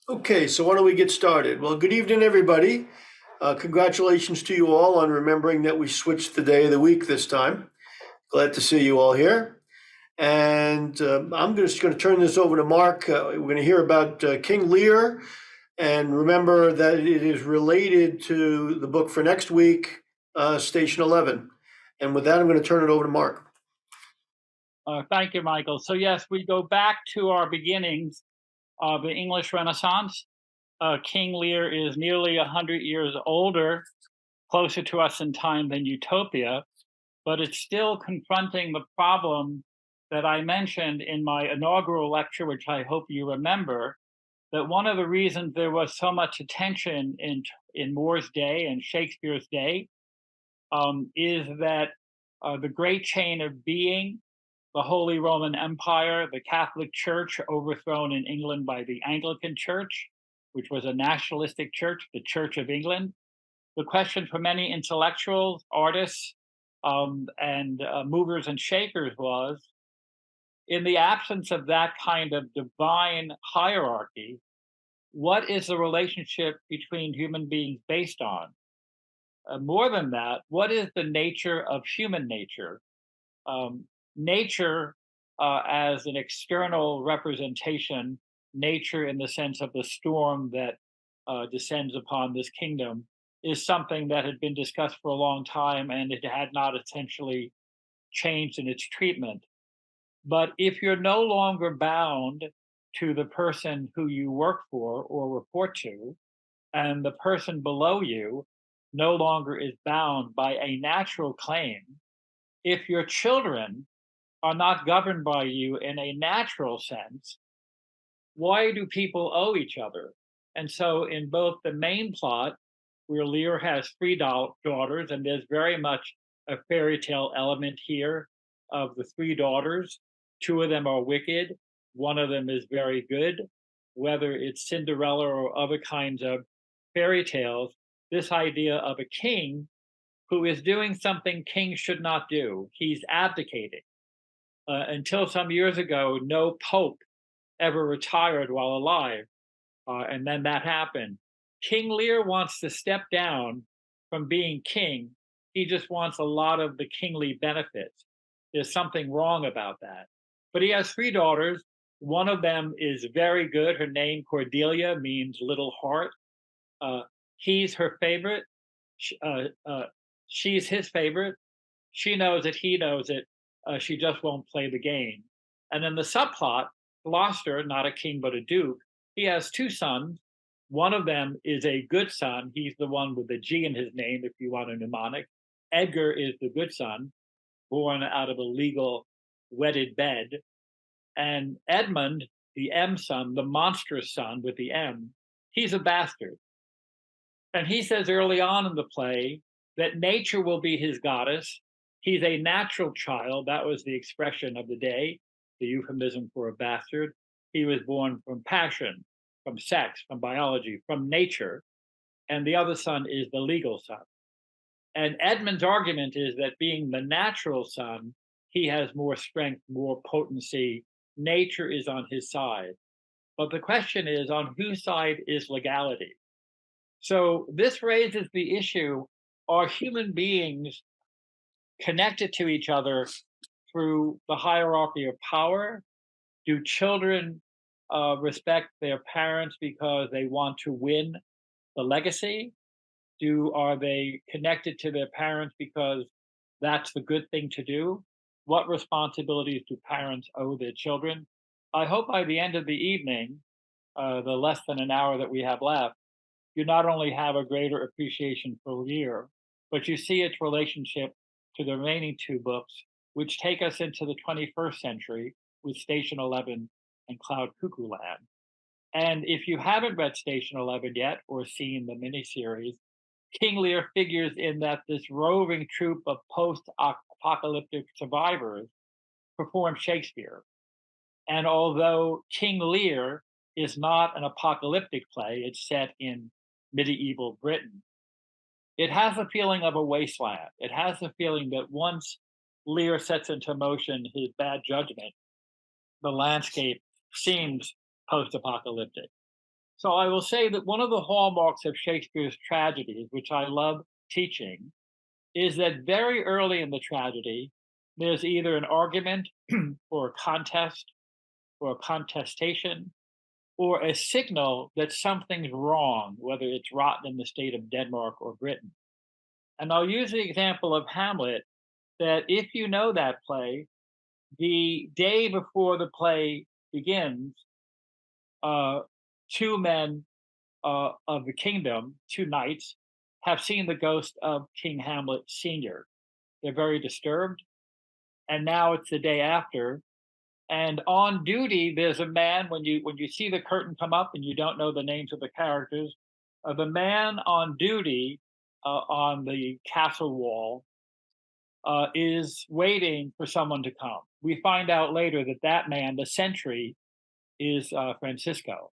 Okay, so why don't we get started? Well, good evening, everybody. Congratulations to you all on remembering that we switched the day of the week this time. Glad to see you all here. And I'm just going to turn this over to Mark. We're going to hear about King Lear. And remember that it is related to the book for next week, Station 11. And with that, I'm going to turn it over to Mark. Thank you, Michael. So yes, we go back to our beginnings of the English Renaissance. King Lear is nearly 100 years older, closer to us in time than Utopia, but it's still confronting the problem that I mentioned in my inaugural lecture, which I hope you remember, that one of the reasons there was so much attention in Moore's day and Shakespeare's day is that the great chain of being, the Holy Roman Empire, the Catholic Church overthrown in England by the Anglican Church, which was a nationalistic church, the Church of England. The question for many intellectuals, artists, and movers and shakers was, in the absence of that kind of divine hierarchy, what is the relationship between human beings based on? More than that, what is the nature of human nature? Nature as an external representation, nature in the sense of the storm that descends upon this kingdom, is something that had been discussed for a long time and it had not essentially changed in its treatment. But if you're no longer bound to the person who you work for or report to, and the person below you no longer is bound by a natural claim, if your children are not governed by you in a natural sense, why do people owe each other? And so, in both the main plot, where Lear has three daughters, and there's very much a fairy tale element here of the three daughters, two of them are wicked, one of them is very good. Whether it's Cinderella or other kinds of fairy tales, this idea of a king who is doing something kings should not do, he's abdicating. Until some years ago, no pope ever retired while alive, and then that happened. King Lear wants to step down from being king. He just wants a lot of the kingly benefits. There's something wrong about that. But he has three daughters. One of them is very good. Her name, Cordelia, means little heart. Uh, he's her favorite. She's his favorite. She knows it. He knows it. She just won't play the game. And then the subplot, Gloucester, not a king but a duke, he has two sons. One of them is a good son. He's the one with the G in his name, if you want a mnemonic. Edgar is the good son, born out of a legal wedded bed. And Edmund, the M son, the monstrous son with the M, he's a bastard. And he says early on in the play that nature will be his goddess. He's a natural child. That was the expression of the day, the euphemism for a bastard. He was born from passion, from sex, from biology, from nature. And the other son is the legal son. And Edmund's argument is that being the natural son, he has more strength, more potency. Nature is on his side. But the question is, on whose side is legality? So this raises the issue, are human beings connected to each other through the hierarchy of power? Do children respect their parents because they want to win the legacy? Are they connected to their parents because that's the good thing to do? What responsibilities do parents owe their children? I hope by the end of the evening, the less than an hour that we have left, you not only have a greater appreciation for Lear, but you see its relationship to the remaining two books, which take us into the 21st century with Station 11 and Cloud Cuckoo Land. And if you haven't read Station 11 yet or seen the miniseries, King Lear figures in that this roving troupe of post apocalyptic survivors performed Shakespeare. And although King Lear is not an apocalyptic play, it's set in medieval Britain, it has a feeling of a wasteland. It has the feeling that once Lear sets into motion his bad judgment, the landscape seems post apocalyptic. So I will say that one of the hallmarks of Shakespeare's tragedies, which I love teaching, is that very early in the tragedy, there's either an argument or a contest or a contestation or a signal that something's wrong, whether it's rotten in the state of Denmark or Britain. And I'll use the example of Hamlet that if you know that play, the day before the play begins, uh, two men of the kingdom, two knights, have seen the ghost of King Hamlet Sr. They're very disturbed. And now it's the day after. And on duty, there's a man when you see the curtain come up and you don't know the names of the characters, the man on duty on the castle wall is waiting for someone to come. We find out later that that man, the sentry, is Francisco.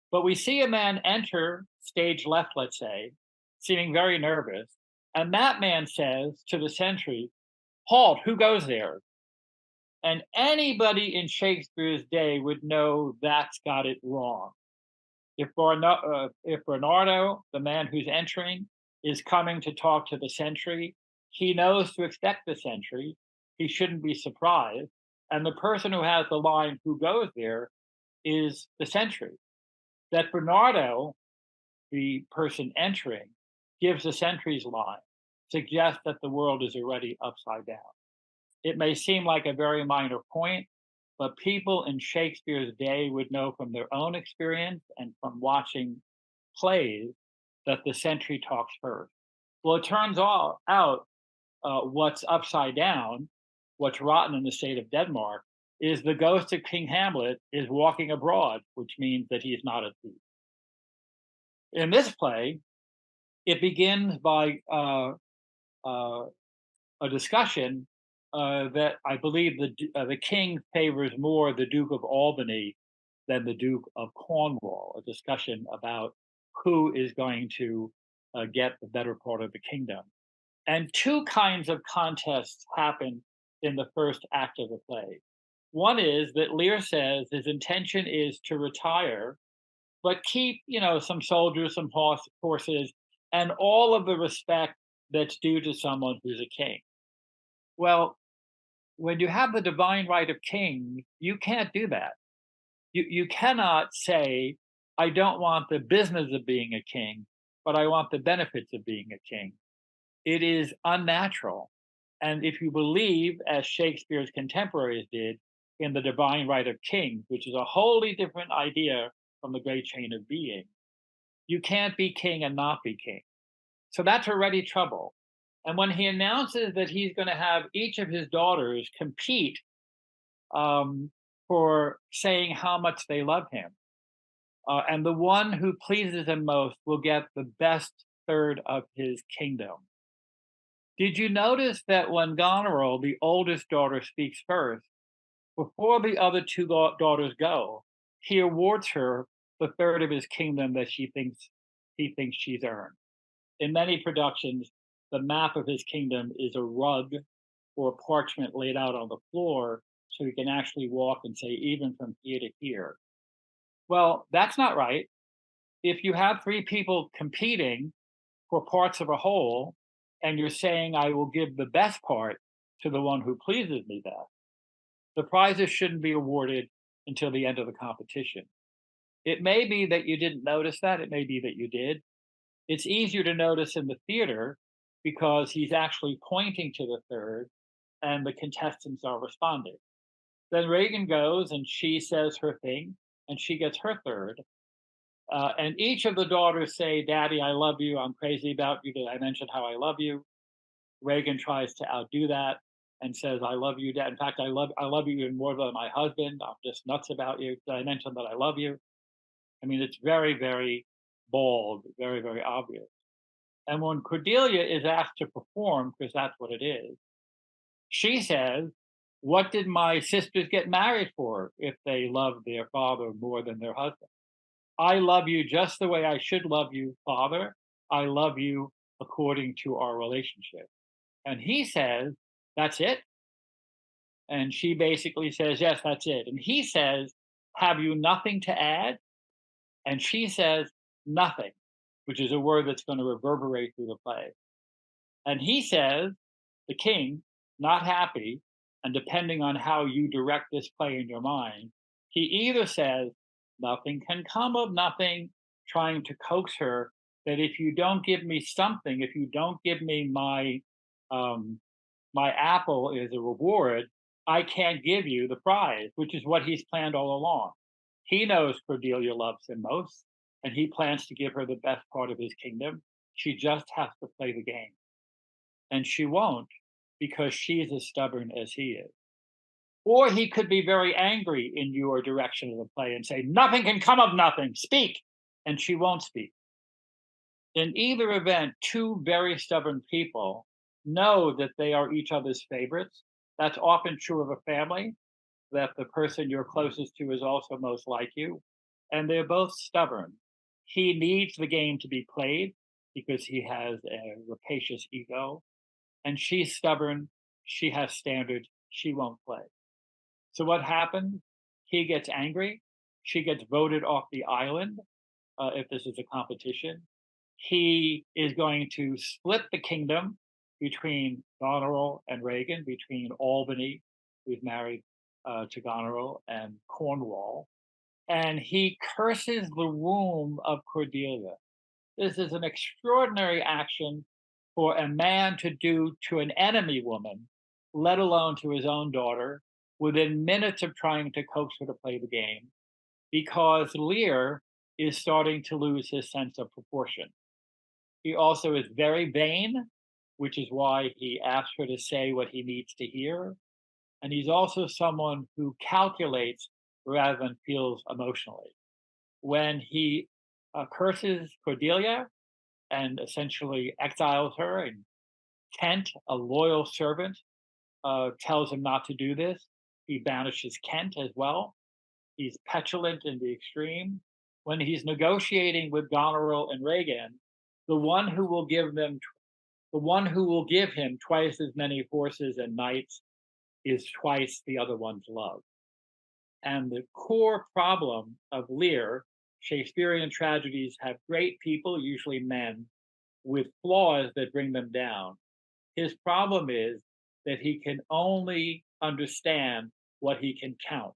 But we see a man enter stage left, let's say, seeming very nervous. And that man says to the sentry, "Halt, who goes there?" And anybody in Shakespeare's day would know that's got it wrong. If Bernardo, the man who's entering, is coming to talk to the sentry, he knows to expect the sentry. He shouldn't be surprised. And the person who has the line, "Who goes there?" is the sentry. That Bernardo, the person entering, gives the sentry's line, suggests that the world is already upside down. It may seem like a very minor point, but people in Shakespeare's day would know from their own experience and from watching plays that the sentry talks first. Well, it turns all out what's upside down, what's rotten in the state of Denmark, is the ghost of King Hamlet is walking abroad, which means that he's not a thief. In this play, it begins by uh, a discussion that I believe the king favors more the Duke of Albany than the Duke of Cornwall. A discussion about who is going to get the better part of the kingdom. And two kinds of contests happen in the first act of the play. One is that Lear says his intention is to retire, but keep, some soldiers, some horses, and all of the respect that's due to someone who's a king. Well, when you have the divine right of king, you can't do that. You cannot say, "I don't want the business of being a king, but I want the benefits of being a king." It is unnatural. And if you believe, as Shakespeare's contemporaries did, in the divine right of kings, which is a wholly different idea from the great chain of being, you can't be king and not be king. So that's already trouble. And when he announces that he's going to have each of his daughters compete um, for saying how much they love him, and the one who pleases him most will get the best third of his kingdom. Did you notice that when Goneril, the oldest daughter, speaks first, before the other two daughters go, he awards her the third of his kingdom that he thinks she's earned? In many productions, the map of his kingdom is a rug or parchment laid out on the floor so he can actually walk and say, even from here to here. Well, that's not right. If you have three people competing for parts of a whole, and you're saying, "I will give the best part to the one who pleases me best," the prizes shouldn't be awarded until the end of the competition. It may be that you didn't notice that. It may be that you did. It's easier to notice in the theater because he's actually pointing to the third and the contestants are responding. Then Reagan goes and she says her thing and she gets her third. And each of the daughters say, "Daddy, I love you. I'm crazy about you. Did I mention how I love you?" Reagan tries to outdo that and says, "I love you, Dad. In fact, I love you even more than my husband. I'm just nuts about you. Did I mention that I love you?" I mean, it's very, very bold, very, very obvious. And when Cordelia is asked to perform, because that's what it is, she says, "What did my sisters get married for if they loved their father more than their husband? I love you just the way I should love you, Father. I love you according to our relationship." And he says, "That's it?" And she basically says, "Yes, that's it." And he says, "Have you nothing to add?" And she says nothing, which is a word that's going to reverberate through the play. And he says, the king, not happy, and depending on how you direct this play in your mind, he either says, nothing can come of nothing, trying to coax her that if you don't give me something, if you don't give me um, my apple as a reward, I can't give you the prize, which is what he's planned all along. He knows Cordelia loves him most, and he plans to give her the best part of his kingdom. She just has to play the game. And she won't because she's as stubborn as he is. Or he could be very angry in your direction of the play and say, nothing can come of nothing, speak. And she won't speak. In either event, two very stubborn people know that they are each other's favorites. That's often true of a family, that the person you're closest to is also most like you. And they're both stubborn. He needs the game to be played because he has a rapacious ego. And she's stubborn. She has standards. She won't play. So what happens? He gets angry. She gets voted off the island if this is a competition. He is going to split the kingdom between Goneril and Regan, between Albany, who's married to Goneril, and Cornwall. And he curses the womb of Cordelia. This is an extraordinary action for a man to do to an enemy woman, let alone to his own daughter, within minutes of trying to coax her to play the game, because Lear is starting to lose his sense of proportion. He also is very vain, which is why he asks her to say what he needs to hear. And he's also someone who calculates rather than feels emotionally. When he curses Cordelia and essentially exiles her, and Kent, a loyal servant, tells him not to do this, he banishes Kent as well. He's petulant in the extreme. When he's negotiating with Goneril and Regan, the one who will give them the one who will give him twice as many horses and knights is twice the other one's love. And the core problem of Lear, Shakespearean tragedies have great people, usually men, with flaws that bring them down. His problem is that he can only understand what he can count,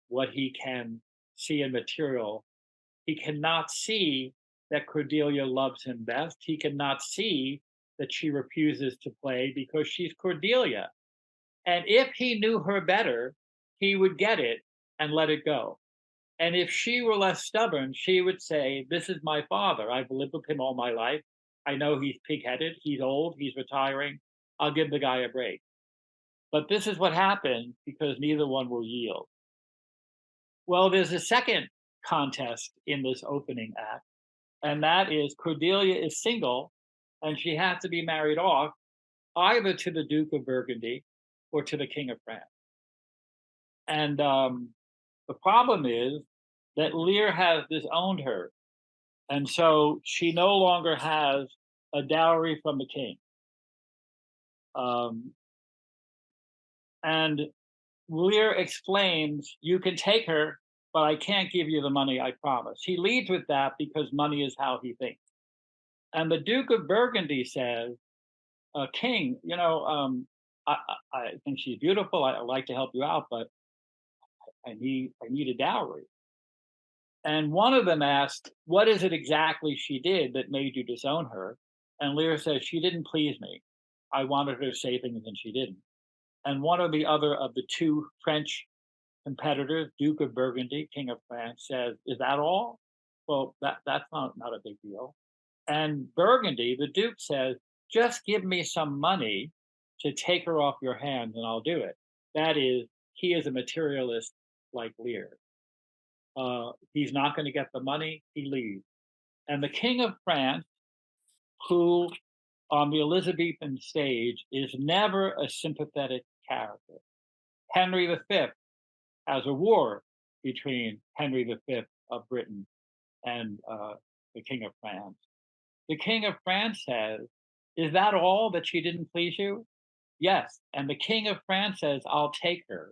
what he can see in material. He cannot see that Cordelia loves him best. He cannot see that she refuses to play because she's Cordelia. And if he knew her better, he would get it and let it go. And if she were less stubborn, she would say, this is my father. I've lived with him all my life. I know he's pig-headed. He's old. He's retiring. I'll give the guy a break. But this is what happens because neither one will yield. Well, there's a second contest in this opening act, and that is Cordelia is single and she has to be married off either to the Duke of Burgundy or to the King of France. And the problem is that Lear has disowned her. And so she no longer has a dowry from the king. Um, and Lear explains, you can take her, but I can't give you the money I promised. He leads with that because money is how he thinks. And the Duke of Burgundy says, King, I think she's beautiful. I'd like to help you out, but I need a dowry. And one of them asked, what is it exactly she did that made you disown her? And Lear says, she didn't please me. I wanted her to say things and she didn't. And one or the other of the two French competitors, Duke of Burgundy, King of France, says, is that all? Well, that's not a big deal. And Burgundy, the Duke, says, just give me some money to take her off your hands and I'll do it. That is, he is a materialist like Lear. He's not going to get the money, he leaves. And the King of France, who on the Elizabethan stage is never a sympathetic character. Henry V has a war between Henry V of Britain and the King of France. The King of France says, is that all that she didn't please you? Yes. And the King of France says, I'll take her.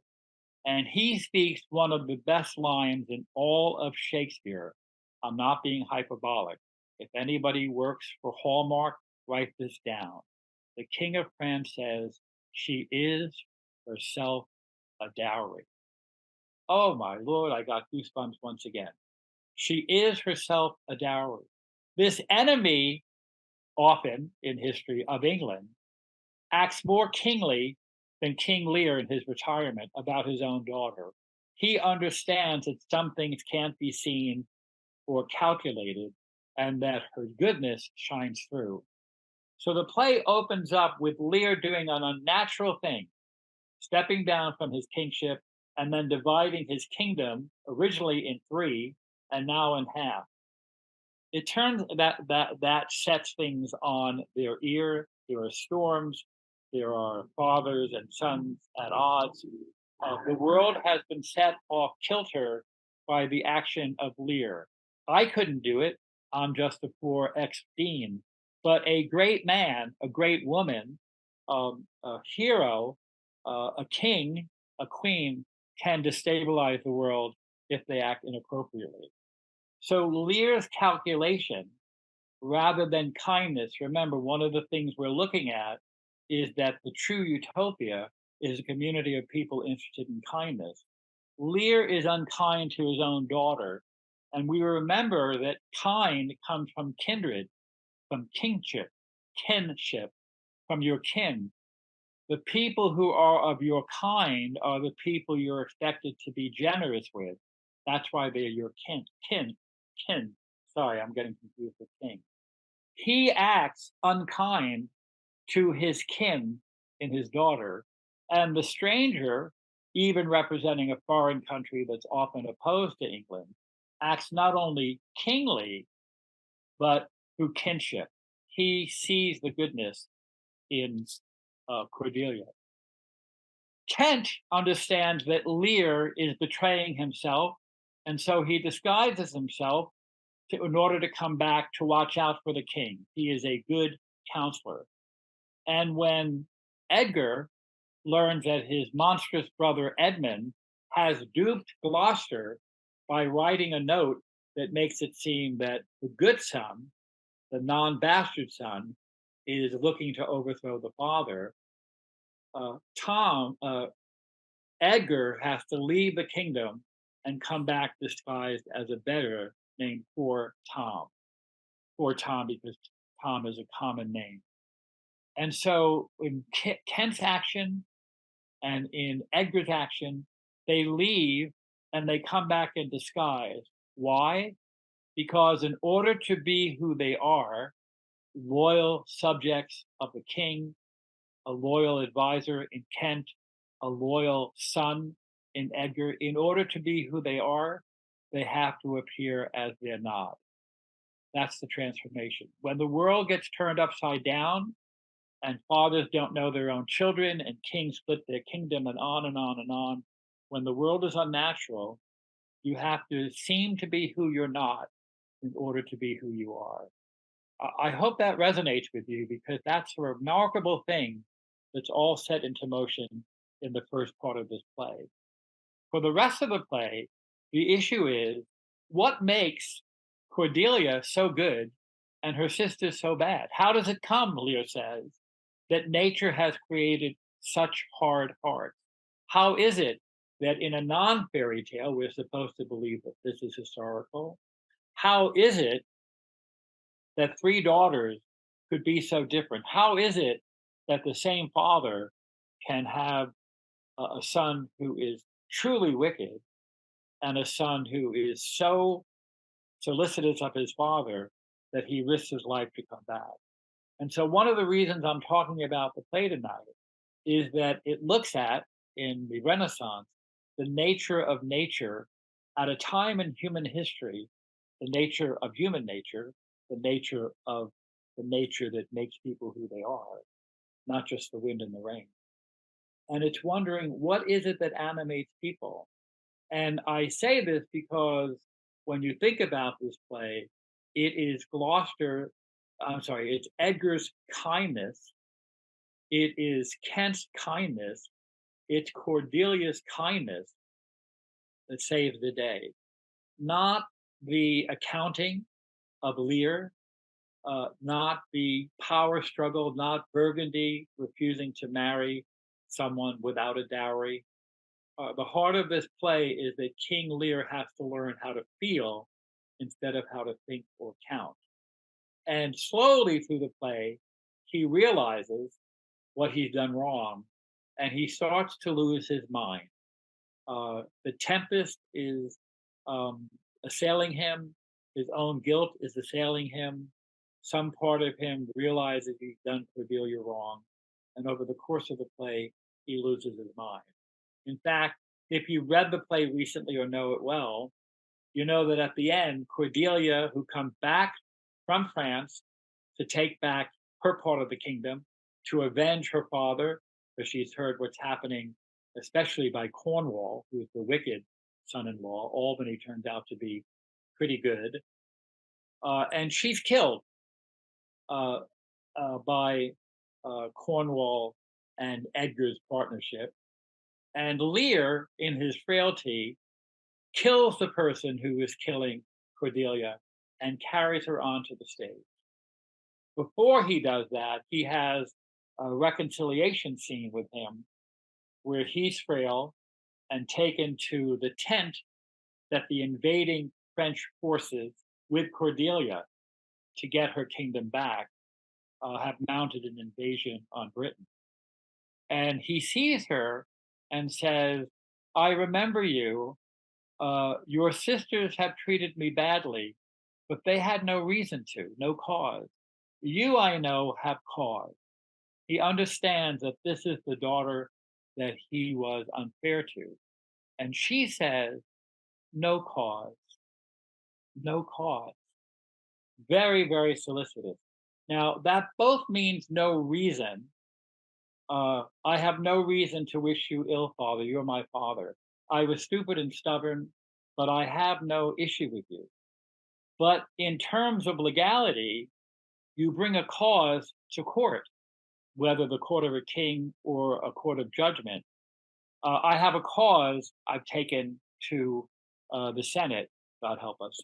And he speaks one of the best lines in all of Shakespeare. I'm not being hyperbolic. If anybody works for Hallmark, write this down. The King of France says she is herself a dowry. Oh my Lord, I got goosebumps once again. She is herself a dowry. This enemy, often in history of England, acts more kingly than King Lear in his retirement about his own daughter. He understands that some things can't be seen or calculated and that her goodness shines through. So the play opens up with Lear doing an unnatural thing, stepping down from his kingship and then dividing his kingdom originally in three and now in half. It turns that sets things on their ear. There are storms. There are fathers and sons at odds. The world has been set off kilter by the action of Lear. I couldn't do it. I'm just a poor ex-dean. But a great man, a great woman, a hero, a king, a queen can destabilize the world if they act inappropriately. So Lear's calculation, rather than kindness, remember, one of the things we're looking at is that the true utopia is a community of people interested in kindness. Lear is unkind to his own daughter. And we remember that kind comes from kindred, from kinship, from your kin. The people who are of your kind are the people you're expected to be generous with. That's why they're your kin. Sorry, I'm getting confused with king. He acts unkind to his kin in his daughter, and the stranger, even representing a foreign country that's often opposed to England, acts not only kingly, but through kinship. He sees the goodness in Cordelia. Kent understands that Lear is betraying himself, and so he disguises himself in order to come back to watch out for the king. He is a good counselor. And when Edgar learns that his monstrous brother Edmund has duped Gloucester by writing a note that makes it seem that the good son, the non bastard son, is looking to overthrow the father, Edgar has to leave the kingdom and come back disguised as a beggar named Poor Tom. Poor Tom, because Tom is a common name. And so in Kent's action and in Edgar's action, they leave and they come back in disguise. Why? Because in order to be who they are, loyal subjects of the king, a loyal advisor in Kent, a loyal son in Edgar, in order to be who they are, they have to appear as they're not. That's the transformation. When the world gets turned upside down and fathers don't know their own children and kings split their kingdom and on and on and on, when the world is unnatural, you have to seem to be who you're not in order to be who you are. I hope that resonates with you because that's a remarkable thing that's all set into motion in the first part of this play. For the rest of the play, the issue is what makes Cordelia so good and her sister so bad? How does it come, Lear says, that nature has created such hard hearts? How is it that in a non fairy tale, we're supposed to believe that this is historical? How is it that three daughters could be so different? How is it that the same father can have a son who is truly wicked and a son who is so solicitous of his father that he risks his life to come back? And so, one of the reasons I'm talking about the play tonight is that it looks at, in the Renaissance, the nature of nature at a time in human history, the nature of human nature, the nature of the nature that makes people who they are, not just the wind and the rain. And it's wondering what is it that animates people? And I say this because when you think about this play, it is it's Edgar's kindness, it is Kent's kindness, it's Cordelia's kindness that saves the day, not the accounting of Lear, not the power struggle, not Burgundy refusing to marry someone without a dowry. The heart of this play is that King Lear has to learn how to feel instead of how to think or count. And slowly through the play, he realizes what he's done wrong and he starts to lose his mind. The tempest is assailing him, his own guilt is assailing him. Some part of him realizes he's done Cordelia wrong. And over the course of the play, he loses his mind. In fact, if you read the play recently or know it well, you know that at the end, Cordelia, who comes back from France to take back her part of the kingdom, to avenge her father, because she's heard what's happening, especially by Cornwall, who's the wicked son in law. Albany turns out to be pretty good. And she's killed uh, by Cornwall and Edgar's partnership. And Lear, in his frailty, kills the person who is killing Cordelia and carries her onto the stage. Before he does that, he has a reconciliation scene with him where he's frail and taken to the tent that the invading French forces with Cordelia to get her kingdom back have mounted an invasion on Britain. And he sees her and says, I remember you. Your sisters have treated me badly, but they had no reason to, no cause. You, I know, have cause. He understands that this is the daughter that he was unfair to. And she says, no cause, no cause. Very, very solicitous. Now, that both means no reason. I have no reason to wish you ill, father. You're my father. I was stupid and stubborn, but I have no issue with you. But in terms of legality, you bring a cause to court, whether the court of a king or a court of judgment. I have a cause I've taken to the Senate, God help us.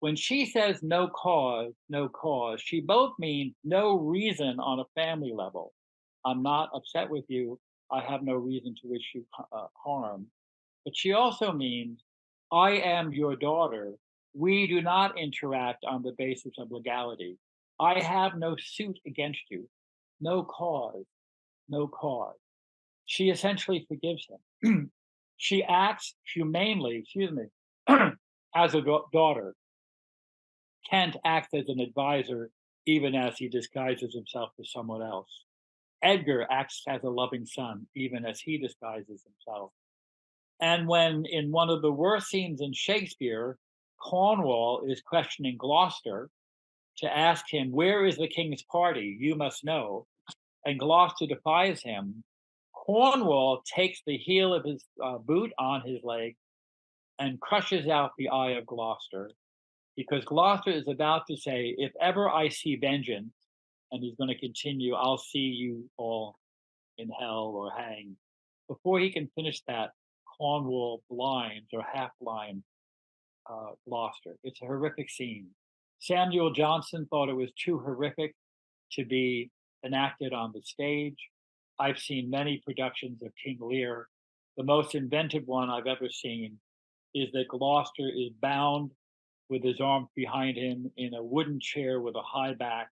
When she says no cause, she both means no reason on a family level. I'm not upset with you. I have no reason to wish you harm. But she also means I am your daughter. We do not interact on the basis of legality. I have no suit against you. No cause, no cause. She essentially forgives him. She acts humanely, excuse me, as a daughter. Kent acts as an advisor even as he disguises himself as someone else. Edgar acts as a loving son even as he disguises himself. And when in one of the worst scenes in Shakespeare, Cornwall is questioning Gloucester to ask him, where is the king's party? You must know. And Gloucester defies him. Cornwall takes the heel of his boot on his leg and crushes out the eye of Gloucester because Gloucester is about to say, if ever I see vengeance, and he's going to continue, I'll see you all in hell or hanged. Before he can finish that, Cornwall blinds or half blinds Gloucester. It's a horrific scene. Samuel Johnson thought it was too horrific to be enacted on the stage. I've seen many productions of King Lear. The most inventive one I've ever seen is that Gloucester is bound with his arms behind him in a wooden chair with a high back.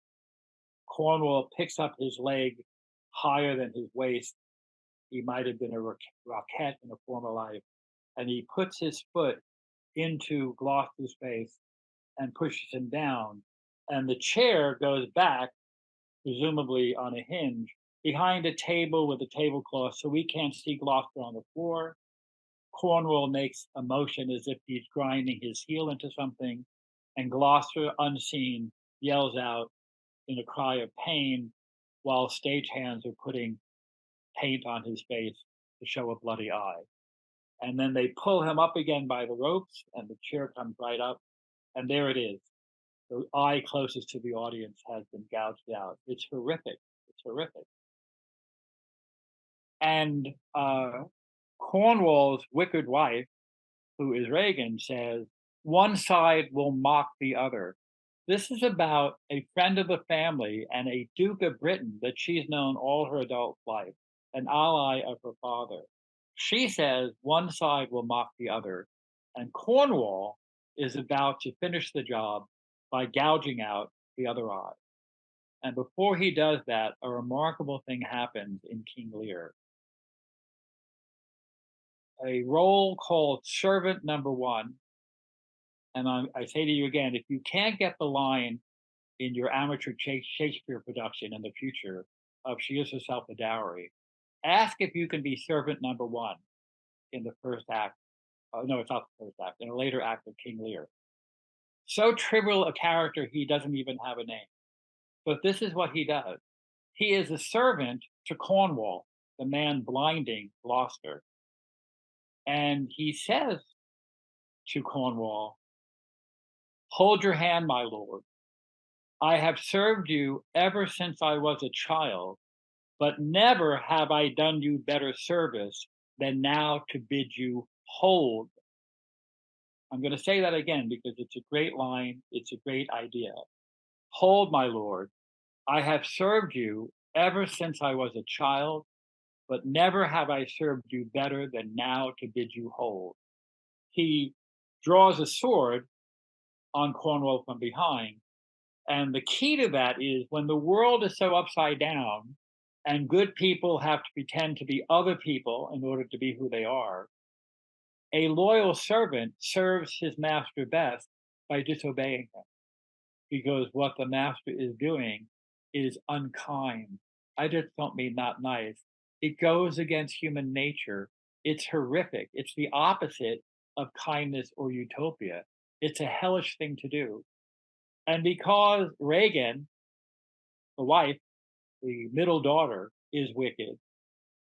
Cornwall picks up his leg higher than his waist. He might have been a roquette in a former life. And he puts his foot into Gloucester's face and pushes him down. And the chair goes back, presumably on a hinge, behind a table with a tablecloth, so we can't see Gloucester on the floor. Cornwall makes a motion as if he's grinding his heel into something, and Gloucester, unseen, yells out in a cry of pain while stagehands are putting paint on his face to show a bloody eye. And then they pull him up again by the ropes, and the chair comes right up, and there it is. The eye closest to the audience has been gouged out. It's horrific. It's horrific. And Cornwall's wicked wife, who is Reagan, says, one side will mock the other. This is about a friend of the family and a Duke of Britain that she's known all her adult life, an ally of her father. She says one side will mock the other, and Cornwall is about to finish the job by gouging out the other eye. And before he does that, a remarkable thing happens in King Lear. A role called servant number one, and I say to you again, if you can't get the line in your amateur Shakespeare production in the future of She Is Herself a Dowry, ask if you can be servant number one in the first act. No, it's not the first act, in a later act of King Lear. So trivial a character, he doesn't even have a name. But this is what he does. He is a servant to Cornwall, the man blinding Gloucester. And he says to Cornwall, "Hold your hand, my lord. I have served you ever since I was a child, but never have I done you better service than now to bid you hold." I'm going to say that again because it's a great line. It's a great idea. Hold, my lord. I have served you ever since I was a child, but never have I served you better than now to bid you hold. He draws a sword on Cornwall from behind. And the key to that is when the world is so upside down and good people have to pretend to be other people in order to be who they are, a loyal servant serves his master best by disobeying him because what the master is doing is unkind. I just don't mean not nice. It goes against human nature. It's horrific. It's the opposite of kindness or utopia. It's a hellish thing to do. And because Reagan, the wife, the middle daughter, is wicked,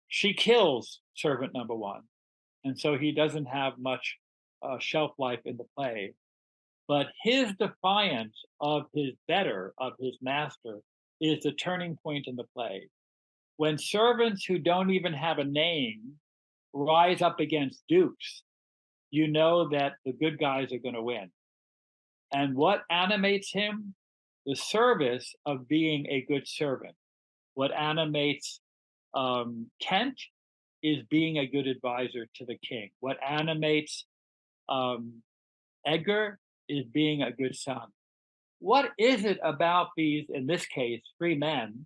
she kills servant number one. And so he doesn't have much shelf life in the play. But his defiance of his better, of his master, is the turning point in the play. When servants who don't even have a name rise up against dukes, you know that the good guys are going to win. And what animates him? The service of being a good servant. What animates Kent is being a good advisor to the king. What animates um, Edgar is being a good son. What is it about these, in this case, three men?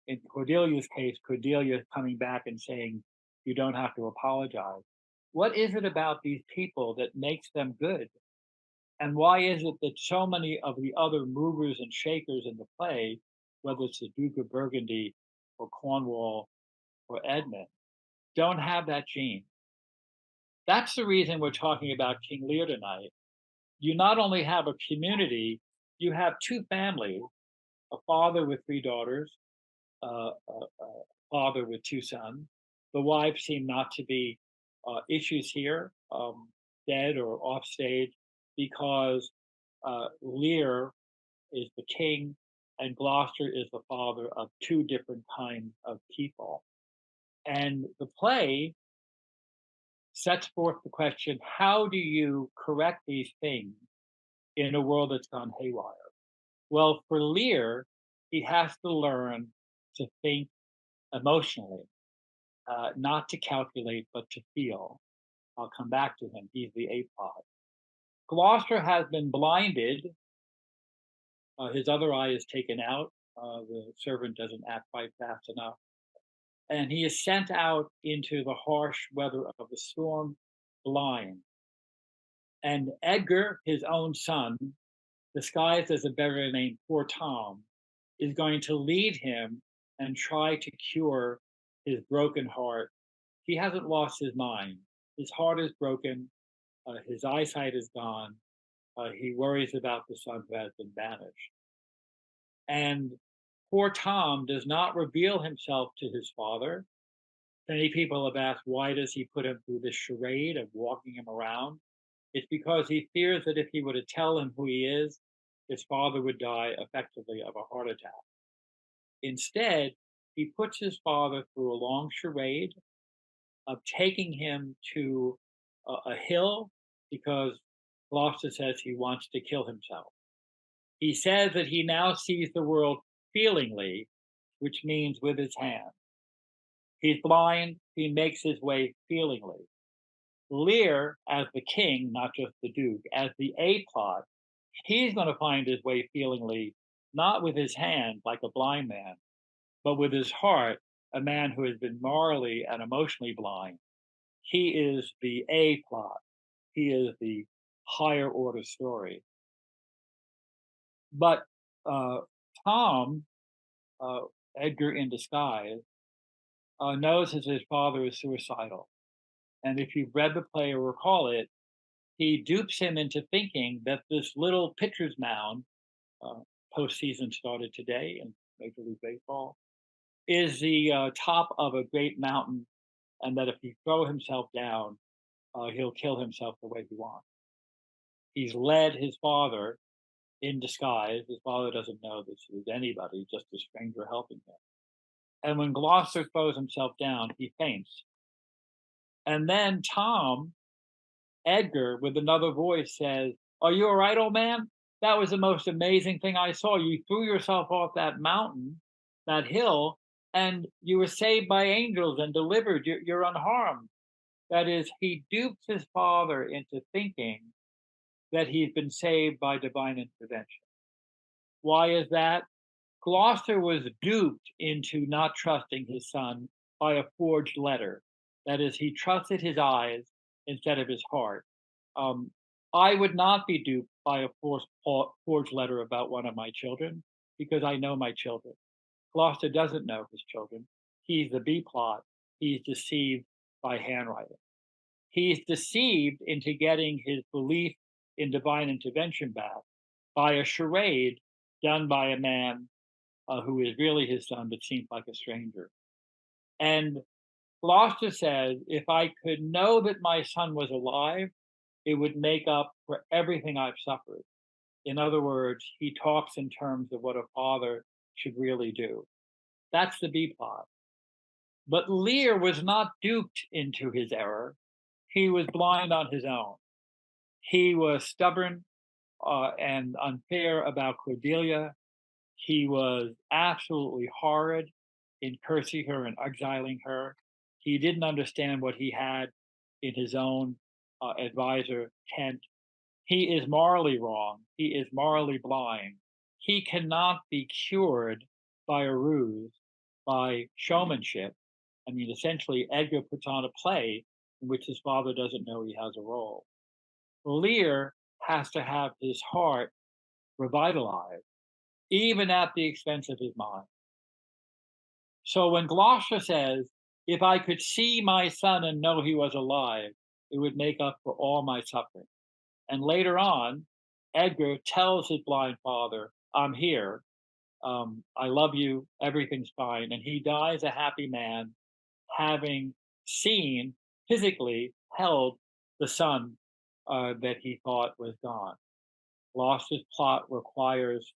In Cordelia's case, Cordelia coming back and saying, "You don't have to apologize." What is it about these people that makes them good? And why is it that so many of the other movers and shakers in the play, whether it's the Duke of Burgundy or Cornwall or Edmund, don't have that gene? That's the reason we're talking about King Lear tonight. You not only have a community, you have two families, a father with three daughters, a father with two sons. The wives seem not to be issues here, dead or off stage, because Lear is the king and Gloucester is the father of two different kinds of people. And the play sets forth the question, how do you correct these things in a world that's gone haywire? Well, for Lear, he has to learn to think emotionally, not to calculate, but to feel. I'll come back to him. He's the apod. Gloucester has been blinded. His other eye is taken out. The servant doesn't act quite fast enough. And he is sent out into the harsh weather of the storm blind. And Edgar, his own son, disguised as a beggar named Poor Tom, is going to lead him and try to cure his broken heart. He hasn't lost his mind. His heart is broken. His eyesight is gone. He worries about the son who has been banished. And poor Tom does not reveal himself to his father. Many people have asked, why does he put him through this charade of walking him around? It's because he fears that if he were to tell him who he is, his father would die effectively of a heart attack. Instead, he puts his father through a long charade of taking him to a hill because Gloucester says he wants to kill himself. He says that he now sees the world feelingly, which means with his hand. He's blind, he makes his way feelingly. Lear, as the king, not just the duke, as the A plot, he's going to find his way feelingly, not with his hand like a blind man, but with his heart, a man who has been morally and emotionally blind. He is the A plot. He is the higher order story. But uh, Tom, uh, Edgar in disguise, knows that his father is suicidal. And if you've read the play or recall it, he dupes him into thinking that this little pitcher's mound, uh, postseason started today in Major League Baseball, is the top of a great mountain, and that if he throw himself down, he'll kill himself the way he wants. He's led his father in disguise. His father doesn't know this is anybody, just a stranger helping him. And when Gloucester throws himself down, he faints. And then Tom, Edgar, with another voice, says, "Are you all right, old man? That was the most amazing thing I saw. You threw yourself off that mountain, that hill, and you were saved by angels and delivered. You're unharmed." That is, he dupes his father into thinking that he's been saved by divine intervention. Why is that? Gloucester was duped into not trusting his son by a forged letter. That is, he trusted his eyes instead of his heart. Um, I would not be duped by a forged letter about one of my children because I know my children. Gloucester doesn't know his children. He's the B plot. He's deceived by handwriting. He's deceived into getting his belief in divine intervention back by a charade done by a man who is really his son but seems like a stranger. And Gloucester says, if I could know that my son was alive, it would make up for everything I've suffered. In other words, he talks in terms of what a father should really do. That's the B plot. But Lear was not duped into his error. He was blind on his own. He was stubborn and unfair about Cordelia. He was absolutely horrid in cursing her and exiling her. He didn't understand what he had in his own advisor, Kent. He is morally wrong. He is morally blind. He cannot be cured by a ruse, by showmanship. I mean, essentially, Edgar puts on a play in which his father doesn't know he has a role. Lear has to have his heart revitalized, even at the expense of his mind. So when Gloucester says, if I could see my son and know he was alive, it would make up for all my suffering. And later on, Edgar tells his blind father, I'm here. I love you. Everything's fine. And he dies a happy man, having seen, physically held the son that he thought was gone. Gloucester's plot requires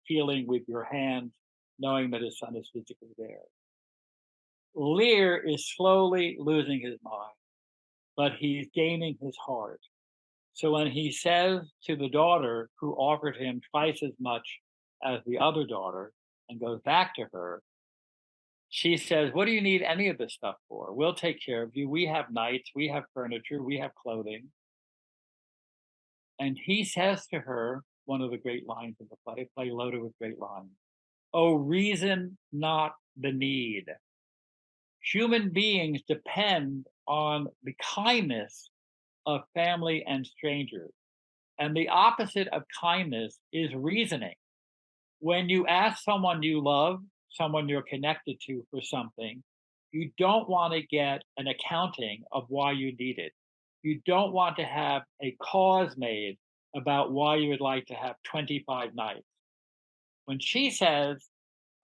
feeling with your hands, knowing that his son is physically there. Lear is slowly losing his mind, but he's gaining his heart. So when he says to the daughter who offered him twice as much as the other daughter and goes back to her, she says, what do you need any of this stuff for? We'll take care of you. We have knights, we have furniture, we have clothing. And he says to her, one of the great lines of the play loaded with great lines, oh, reason not the need. Human beings depend on the kindness of family and strangers. And the opposite of kindness is reasoning. When you ask someone you love, someone you're connected to for something, you don't want to get an accounting of why you need it. You don't want to have a cause made about why you would like to have 25 nights. When she says,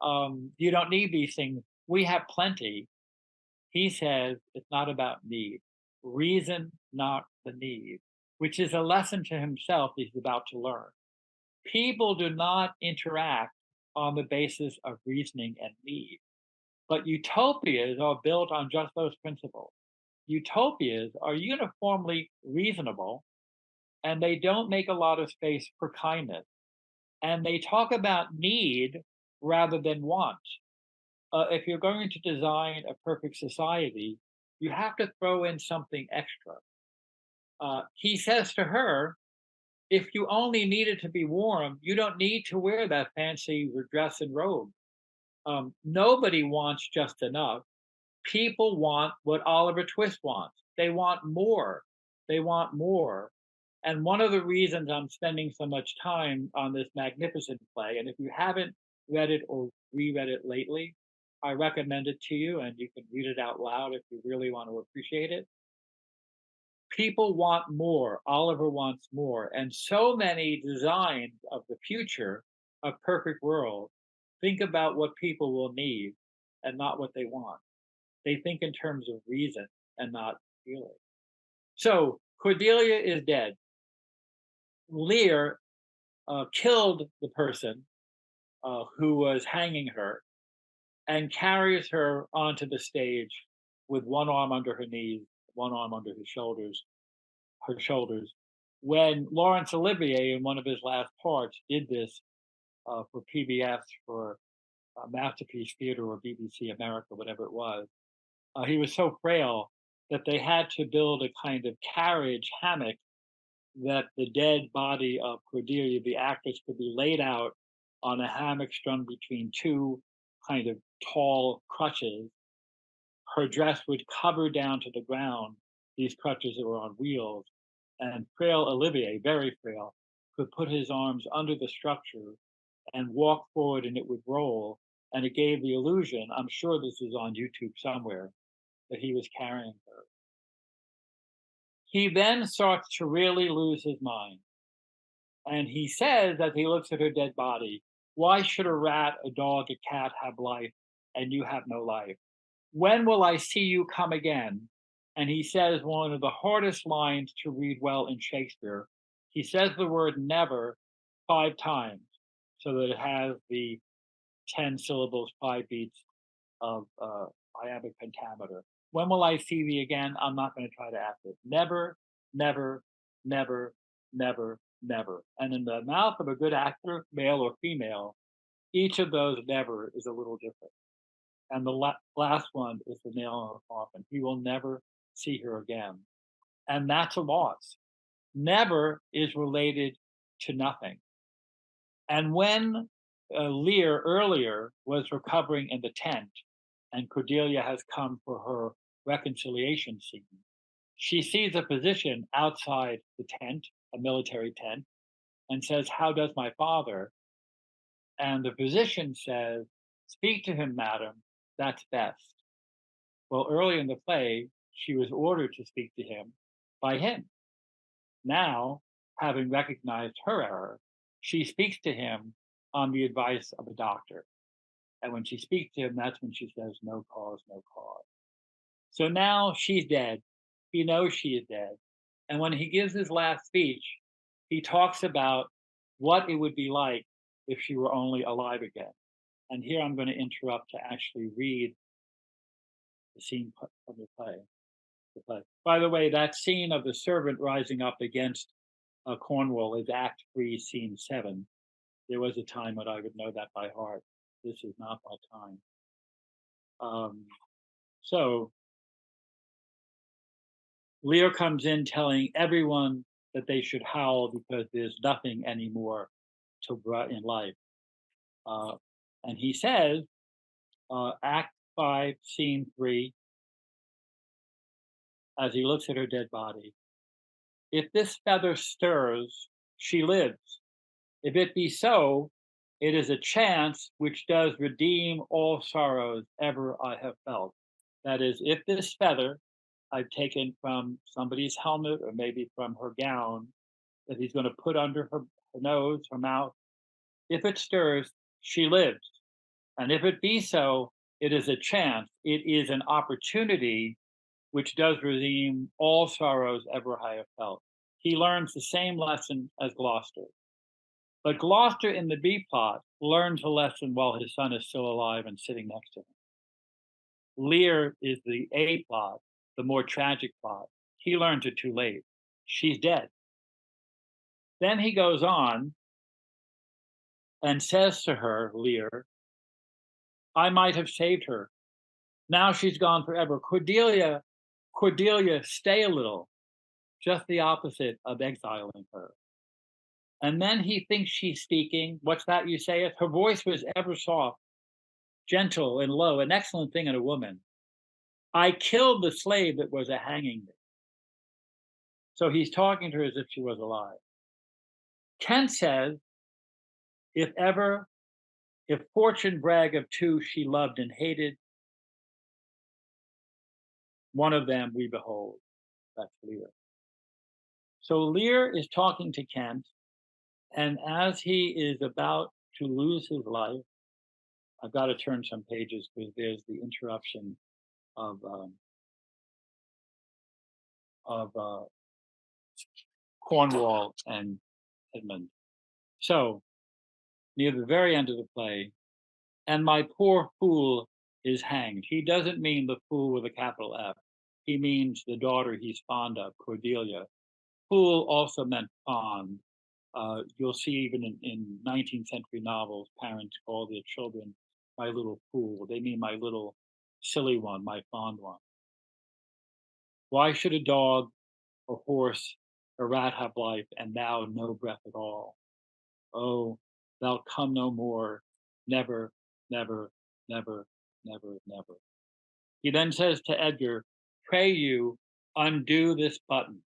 you don't need these things, we have plenty, he says it's not about need. Reason, not the need, which is a lesson to himself he's about to learn. People do not interact on the basis of reasoning and need, but utopias are built on just those principles. Utopias are uniformly reasonable and they don't make a lot of space for kindness. And they talk about need rather than want. If you're going to design a perfect society, you have to throw in something extra. He says to her, if you only needed to be warm, you don't need to wear that fancy dress and robe. Nobody wants just enough. People want what Oliver Twist wants. They want more. They want more. And one of the reasons I'm spending so much time on this magnificent play, and if you haven't read it or reread it lately, I recommend it to you, and you can read it out loud if you really want to appreciate it. People want more. Oliver wants more. And so many designs of the future, a perfect world, think about what people will need and not what they want. They think in terms of reason and not feeling. So Cordelia is dead. Lear killed the person who was hanging her and carries her onto the stage with one arm under her knees, one arm under her shoulders. When Laurence Olivier, in one of his last parts, did this for PBS, for Masterpiece Theater or BBC America, whatever it was, he was so frail that they had to build a kind of carriage hammock that the dead body of Cordelia, the actress, could be laid out on a hammock strung between two kind of tall crutches. Her dress would cover down to the ground these crutches that were on wheels, and frail Olivier, very frail, could put his arms under the structure and walk forward and it would roll. And it gave the illusion, I'm sure this is on YouTube somewhere, that he was carrying her. He then starts to really lose his mind. And he says, as he looks at her dead body, why should a rat, a dog, a cat have life and you have no life? When will I see you come again? And he says one of the hardest lines to read well in Shakespeare. He says the word never 5 times so that it has the 10 syllables, 5 beats of iambic pentameter. When will I see thee again? I'm not going to try to act it. Never, never, never, never, never. And in the mouth of a good actor, male or female, each of those never is a little different. And the last one is the nail in the coffin. He will never see her again. And that's a loss. Never is related to nothing. And when Lear earlier was recovering in the tent, and Cordelia has come for her reconciliation scene, she sees a physician outside the tent, a military tent, and says, how does my father? And the physician says, speak to him, madam, that's best. Well, early in the play, she was ordered to speak to him by him. Now, having recognized her error, she speaks to him on the advice of a doctor. And when she speaks to him, that's when she says, no cause, no cause. So now she's dead. He knows she is dead. And when he gives his last speech, he talks about what it would be like if she were only alive again. And here I'm going to interrupt to actually read the scene from the play. By the way, that scene of the servant rising up against Cornwall is Act 3, Scene 7. There was a time when I would know that by heart. This is not that time. So Lear comes in telling everyone that they should howl because there's nothing anymore in life. And he says, Act 5, Scene 3, as he looks at her dead body, if this feather stirs, she lives. If it be so, it is a chance which does redeem all sorrows ever I have felt. That is, if this feather I've taken from somebody's helmet or maybe from her gown that he's going to put under her nose, her mouth, if it stirs, she lives. And if it be so, it is a chance, it is an opportunity which does redeem all sorrows ever I have felt. He learns the same lesson as Gloucester. But Gloucester in the B plot learns a lesson while his son is still alive and sitting next to him. Lear is the A plot, the more tragic plot. He learns it too late. She's dead. Then he goes on and says to her, Lear, I might have saved her. Now she's gone forever. Cordelia, stay a little, just the opposite of exiling her. And then he thinks she's speaking. What's that you say? It. Her voice was ever soft, gentle, and low, an excellent thing in a woman. I killed the slave that was a hanging me. So he's talking to her as if she was alive. Kent says, if ever, if fortune brag of two she loved and hated, one of them we behold. That's Lear. So Lear is talking to Kent, and as he is about to lose his life, I've got to turn some pages because there's the interruption of of Cornwall and Edmund. So near the very end of the play, and my poor fool is hanged. He doesn't mean the fool with a capital F. He means the daughter he's fond of, Cordelia. Fool also meant fond. You'll see even in 19th century novels, parents call their children my little fool. They mean my little silly one, my fond one. Why should a dog, a horse, a rat have life, and thou no breath at all? Oh, thou come no more, never, never, never, never, never. He then says to Edgar, pray you undo this button.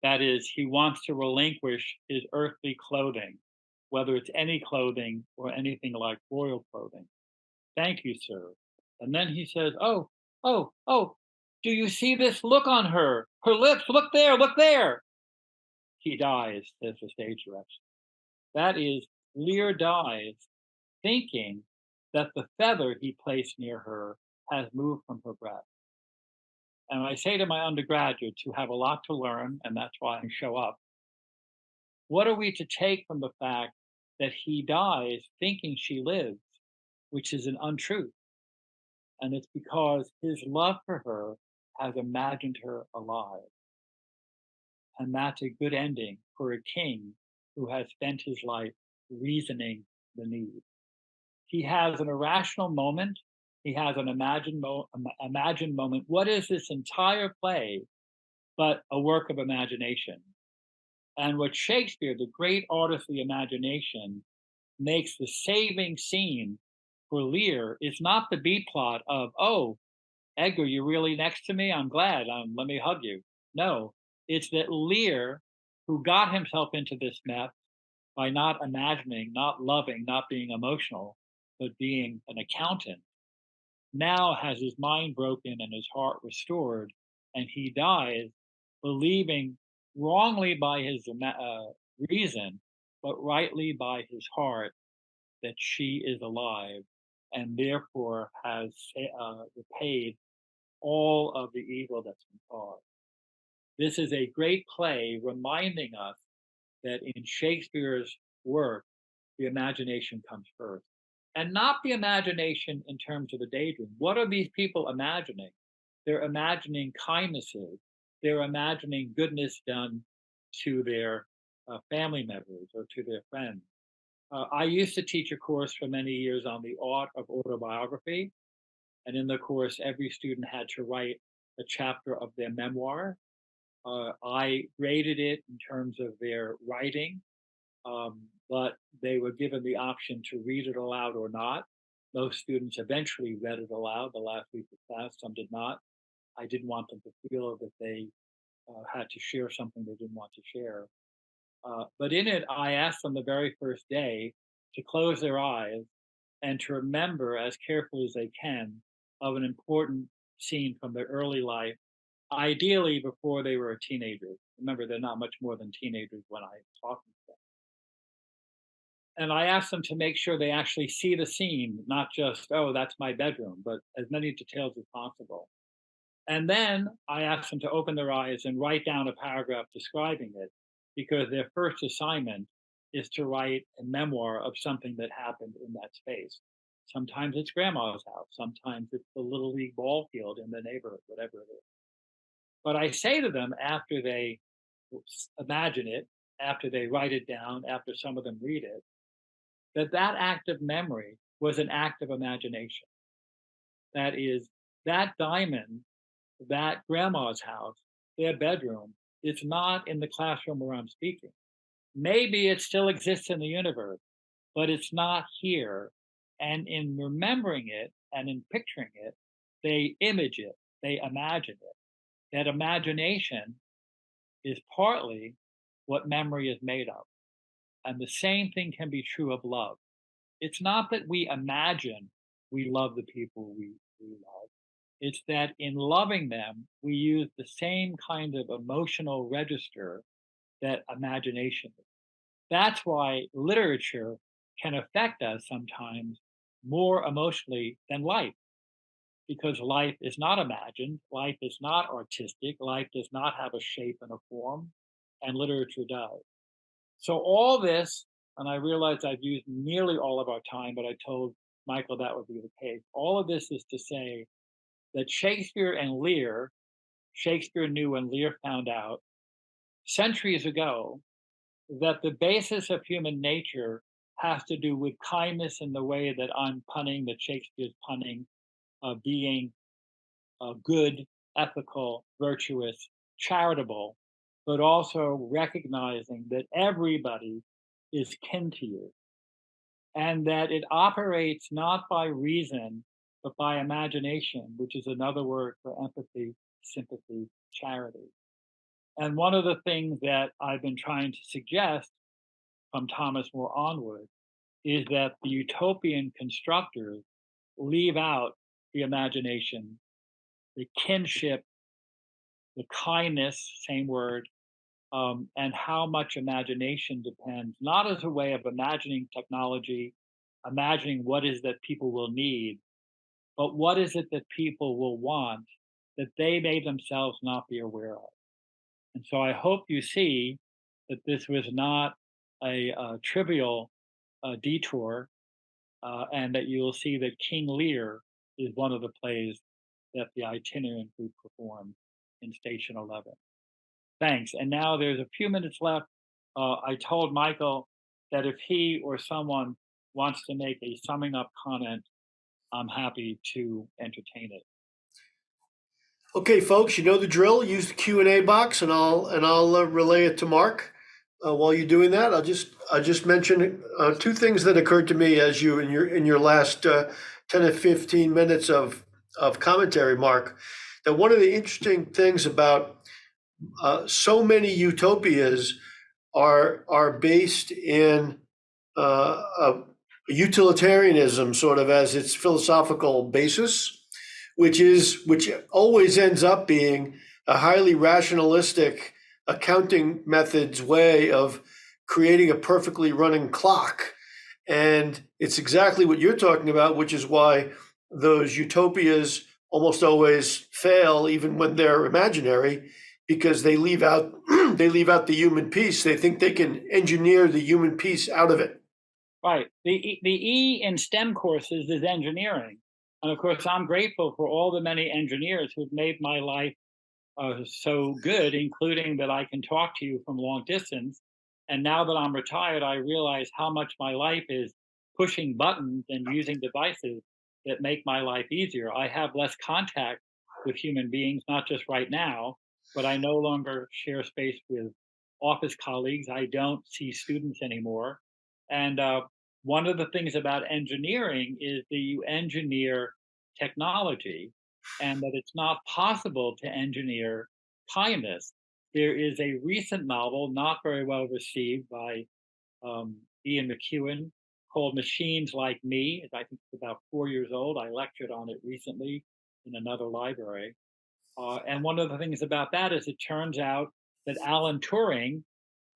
That is, he wants to relinquish his earthly clothing, whether it's any clothing or anything like royal clothing. Thank you, sir. And then he says, oh, oh, oh, do you see this look on her? Her lips, look there, look there. He dies, says the stage direction. That is, Lear dies thinking that the feather he placed near her has moved from her breast. And I say to my undergraduates who have a lot to learn, and that's why I show up, what are we to take from the fact that he dies thinking she lives, which is an untruth? And it's because his love for her has imagined her alive. And that's a good ending for a king who has spent his life reasoning the need. He has an irrational moment. He has an imagined moment. What is this entire play but a work of imagination? And what Shakespeare, the great artist of the imagination, makes the saving scene for Lear is not the B plot of, oh, Edgar, you're really next to me? I'm glad. Let me hug you. No, it's that Lear, who got himself into this mess by not imagining, not loving, not being emotional, but being an accountant, now has his mind broken and his heart restored, and he dies believing wrongly by his reason, but rightly by his heart that she is alive and therefore has repaid all of the evil that's been caused. This is a great play reminding us that in Shakespeare's work, the imagination comes first. And not the imagination in terms of a daydream. What are these people imagining? They're imagining kindnesses, they're imagining goodness done to their family members or to their friends. I used to teach a course for many years on the art of autobiography. And in the course, every student had to write a chapter of their memoir. I graded it in terms of their writing, but they were given the option to read it aloud or not. Most students eventually read it aloud the last week of class, some did not. I didn't want them to feel that they had to share something they didn't want to share. But in it, I asked them the very first day to close their eyes and to remember as carefully as they can of an important scene from their early life, ideally before they were teenagers. Remember, they're not much more than teenagers when I talk to them. And I asked them to make sure they actually see the scene, not just, oh, that's my bedroom, but as many details as possible. And then I asked them to open their eyes and write down a paragraph describing it, because their first assignment is to write a memoir of something that happened in that space. Sometimes it's grandma's house, sometimes it's the little league ball field in the neighborhood, whatever it is. But I say to them after they imagine it after they write it down, after some of them read it, that that act of memory was an act of imagination. That is, that diamond, that grandma's house, their bedroom, is not in the classroom where I'm speaking. Maybe it still exists in the universe, but it's not here. And in remembering it and in picturing it, they image it, they imagine it. That imagination is partly what memory is made of. And the same thing can be true of love. It's not that we imagine we love the people we love. It's that in loving them, we use the same kind of emotional register that imagination is. That's why literature can affect us sometimes more emotionally than life, because life is not imagined, life is not artistic, life does not have a shape and a form, and literature does. So all this, and I realize I've used nearly all of our time, but I told Michael that would be the case. All of this is to say that Shakespeare and Lear, Shakespeare knew and Lear found out centuries ago that the basis of human nature has to do with kindness in the way that I'm punning, that Shakespeare's punning, being good, ethical, virtuous, charitable, but also recognizing that everybody is kin to you and that it operates not by reason, but by imagination, which is another word for empathy, sympathy, charity. And one of the things that I've been trying to suggest from Thomas More onward is that the utopian constructors leave out the imagination, the kinship, the kindness, same word, and how much imagination depends, not as a way of imagining technology, imagining what is that people will need, but what is it that people will want that they may themselves not be aware of. And so I hope you see that this was not a trivial detour, and that you'll see that King Lear is one of the plays that the itinerant group performed in Station 11. Thanks. And now there's a few minutes left. I told Michael that if he or someone wants to make a summing up comment, I'm happy to entertain it. Okay, folks, you know the drill. Use the Q&A box, and I'll relay it to Mark. While you're doing that, I'll just mention two things that occurred to me as you in your last 10 to 15 minutes of commentary, Mark. That one of the interesting things about so many utopias are based in a utilitarianism, sort of as its philosophical basis, which always ends up being a highly rationalistic accounting method's way of creating a perfectly running clock. And it's exactly what you're talking about, which is why those utopias almost always fail, even when they're imaginary, because they leave out they leave out the human piece. They think they can engineer the human piece out of it. Right. The E in STEM courses is engineering. And of course, I'm grateful for all the many engineers who've made my life so good, including that I can talk to you from long distance. And now that I'm retired, I realize how much my life is pushing buttons and using devices that make my life easier. I have less contact with human beings, not just right now, but I no longer share space with office colleagues. I don't see students anymore. And one of the things about engineering is that you engineer technology and that it's not possible to engineer kindness. There is a recent novel, not very well received, by Ian McEwan called Machines Like Me. I think it's about 4 years old. I lectured on it recently in another library. And one of the things about that is it turns out that Alan Turing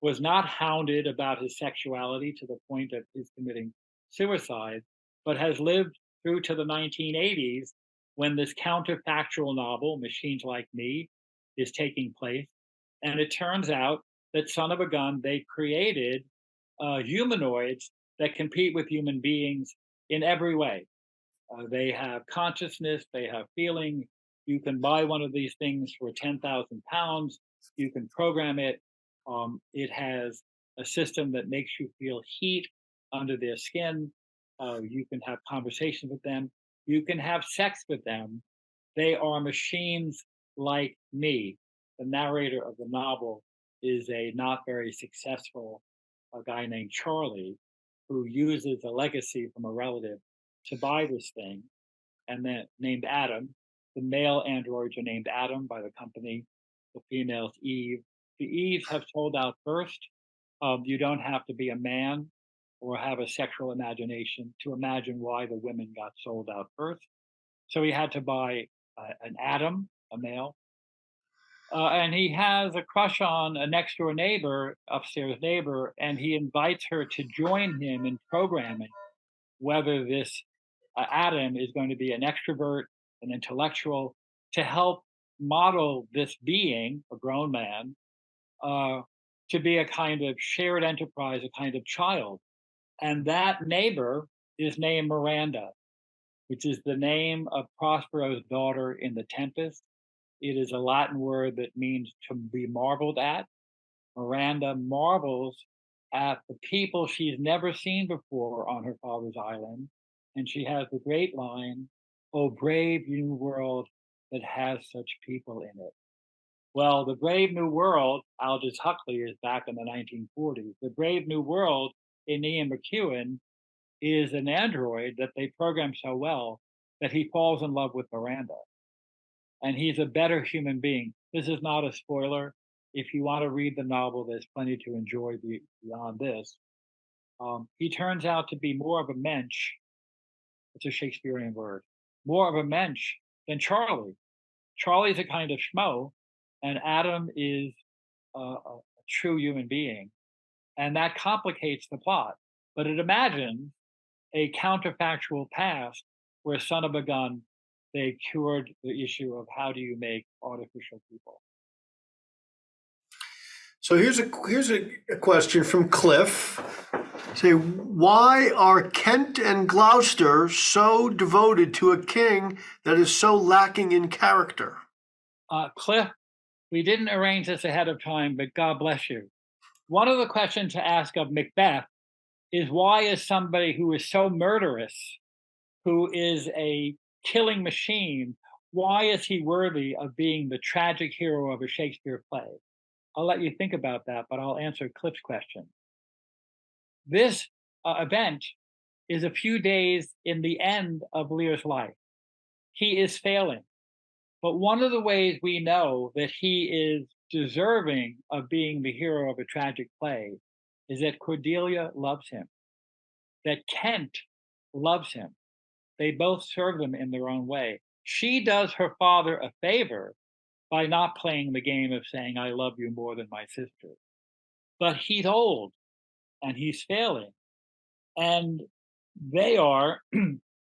was not hounded about his sexuality to the point of his committing suicide, but has lived through to the 1980s when this counterfactual novel, Machines Like Me, is taking place. And it turns out that, son of a gun, they created humanoids that compete with human beings in every way. They have consciousness, they have feeling. You can buy one of these things for £10,000. You can program it. It has a system that makes you feel heat under their skin. You can have conversations with them. You can have sex with them. They are machines like me. The narrator of the novel is a not very successful guy named Charlie who uses a legacy from a relative to buy this thing, and then named Adam. The male androids are named Adam by the company, the female's Eve. The Eves have sold out first. You don't have to be a man or have a sexual imagination to imagine why the women got sold out first. So he had to buy an Adam, a male, and he has a crush on a next door neighbor, upstairs neighbor, and he invites her to join him in programming whether this Adam is going to be an extrovert, an intellectual, to help model this being, a grown man, uh, to be a kind of shared enterprise, a kind of child. And that neighbor is named Miranda, which is the name of Prospero's daughter in The Tempest. It is a Latin word that means to be marveled at. Miranda marvels at the people she's never seen before on her father's island. And she has the great line, "Oh, brave new world that has such people in it." Well, the Brave New World, Aldous Huxley is back in the 1940s. The Brave New World in Ian McEwan is an android that they program so well that he falls in love with Miranda. And he's a better human being. This is not a spoiler. If you want to read the novel, there's plenty to enjoy beyond this. He turns out to be more of a mensch. It's a Shakespearean word. More of a mensch than Charlie. Charlie's a kind of schmo, and Adam is a true human being. And that complicates the plot. But it imagines a counterfactual past where, son of a gun, they cured the issue of how do you make artificial people. So here's a question from Cliff. Say, why are Kent and Gloucester so devoted to a king that is so lacking in character? Cliff, we didn't arrange this ahead of time, but God bless you. One of the questions to ask of Macbeth is, why is somebody who is so murderous, who is a killing machine, why is he worthy of being the tragic hero of a Shakespeare play? I'll let you think about that, but I'll answer Cliff's question. This event is a few days in the end of Lear's life. He is failing. But one of the ways we know that he is deserving of being the hero of a tragic play is that Cordelia loves him, that Kent loves him. They both serve them in their own way. She does her father a favor by not playing the game of saying, I love you more than my sister. But he's old and he's failing. And they are,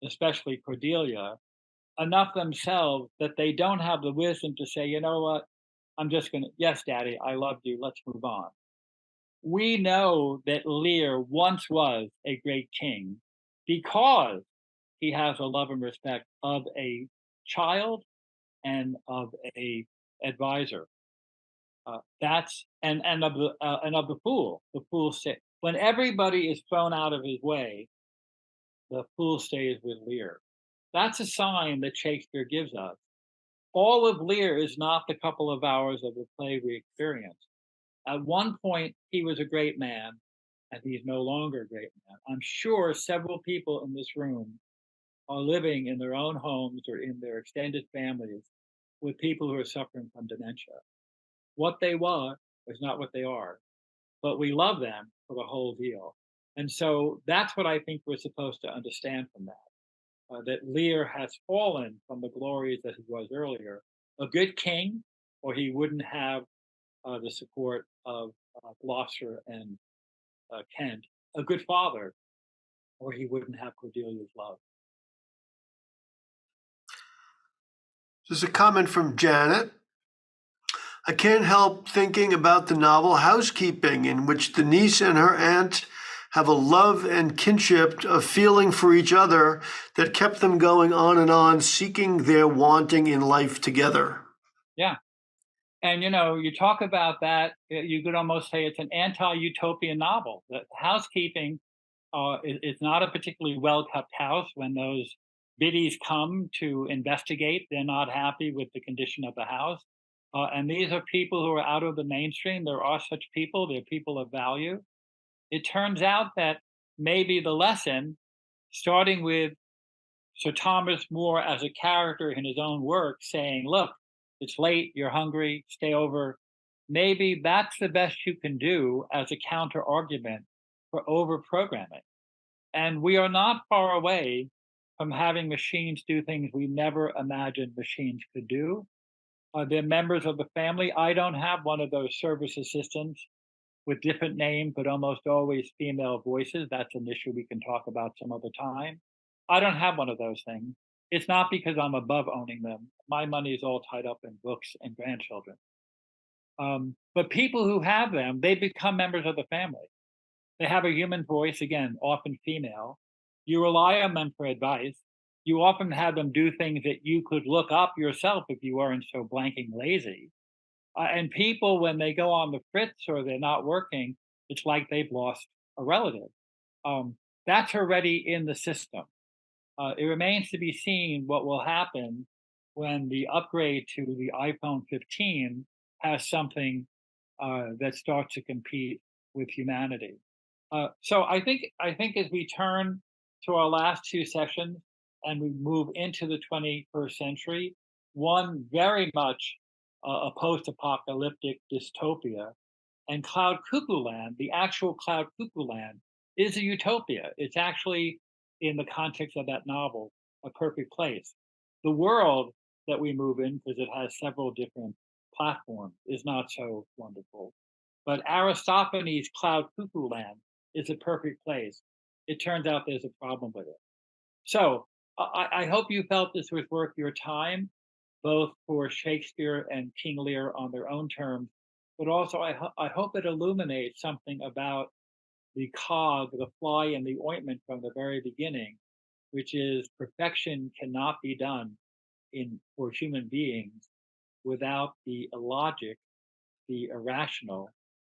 especially Cordelia, enough themselves that they don't have the wisdom to say, you know what, I'm just going to, yes, daddy, I love you. Let's move on. We know that Lear once was a great king because he has a love and respect of a child and of a advisor. That's and of the fool. The fool say, when everybody is thrown out of his way, the fool stays with Lear. That's a sign that Shakespeare gives us. All of Lear is not the couple of hours of the play we experience. At one point, he was a great man, and he's no longer a great man. I'm sure several people in this room are living in their own homes or in their extended families with people who are suffering from dementia. What they were is not what they are, but we love them for the whole deal. And so that's what I think we're supposed to understand from that, that Lear has fallen from the glories that he was earlier. A good king, or he wouldn't have the support of Gloucester and Kent. A good father, or he wouldn't have Cordelia's love. There's a comment from Janet. I can't help thinking about the novel Housekeeping, in which the niece and her aunt have a love and kinship, a feeling for each other that kept them going on and on, seeking their wanting in life together. Yeah. And you talk about that, you could almost say it's an anti-utopian novel. The housekeeping is not a particularly well-kept house. When those biddies come to investigate, they're not happy with the condition of the house. And these are people who are out of the mainstream. There are such people. They're people of value. It turns out that maybe the lesson, starting with Sir Thomas More as a character in his own work saying, "Look, it's late, you're hungry, stay over." Maybe that's the best you can do as a counter argument for over programming. And we are not far away from having machines do things we never imagined machines could do. They're members of the family. I don't have one of those service assistants with different names, but almost always female voices. That's an issue we can talk about some other time. I don't have one of those things. It's not because I'm above owning them. My money is all tied up in books and grandchildren. But people who have them, they become members of the family. They have a human voice, again, often female. You rely on them for advice. You often have them do things that you could look up yourself if you weren't so blanking lazy. And people, when they go on the fritz or they're not working, it's like they've lost a relative. That's already in the system. It remains to be seen what will happen when the upgrade to the iPhone 15 has something that starts to compete with humanity. So I think as we turn to our last two sessions and we move into the 21st century, one very much a post-apocalyptic dystopia, and Cloud Cuckoo Land, the actual Cloud Cuckoo Land, is a utopia. It's actually, in the context of that novel, a perfect place. The world that we move in, because it has several different platforms, is not so wonderful. But Aristophanes' Cloud Cuckoo Land is a perfect place. It turns out there's a problem with it. So I hope you felt this was worth your time, both for Shakespeare and King Lear on their own terms, but also I hope it illuminates something about the cog, the fly in the ointment from the very beginning, which is perfection cannot be done in for human beings without the illogic, the irrational,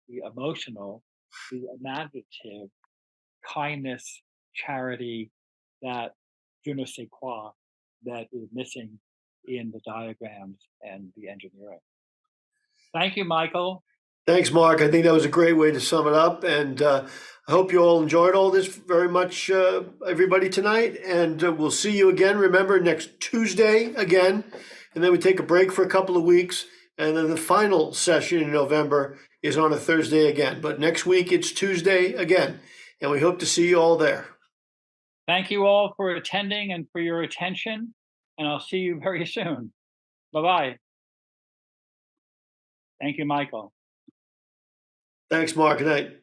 the emotional, the imaginative, kindness, charity, that je ne sais quoi that is missing in the diagrams and the engineering. Thank you, Michael. Thanks, Mark. I think that was a great way to sum it up. And I hope you all enjoyed all this very much, everybody, tonight. And we'll see you again. Remember, next Tuesday again. And then we take a break for a couple of weeks. And then the final session in November is on a Thursday again. But next week, it's Tuesday again. And we hope to see you all there. Thank you all for attending and for your attention. And I'll see you very soon. Bye-bye. Thank you, Michael. Thanks, Mark. Good night.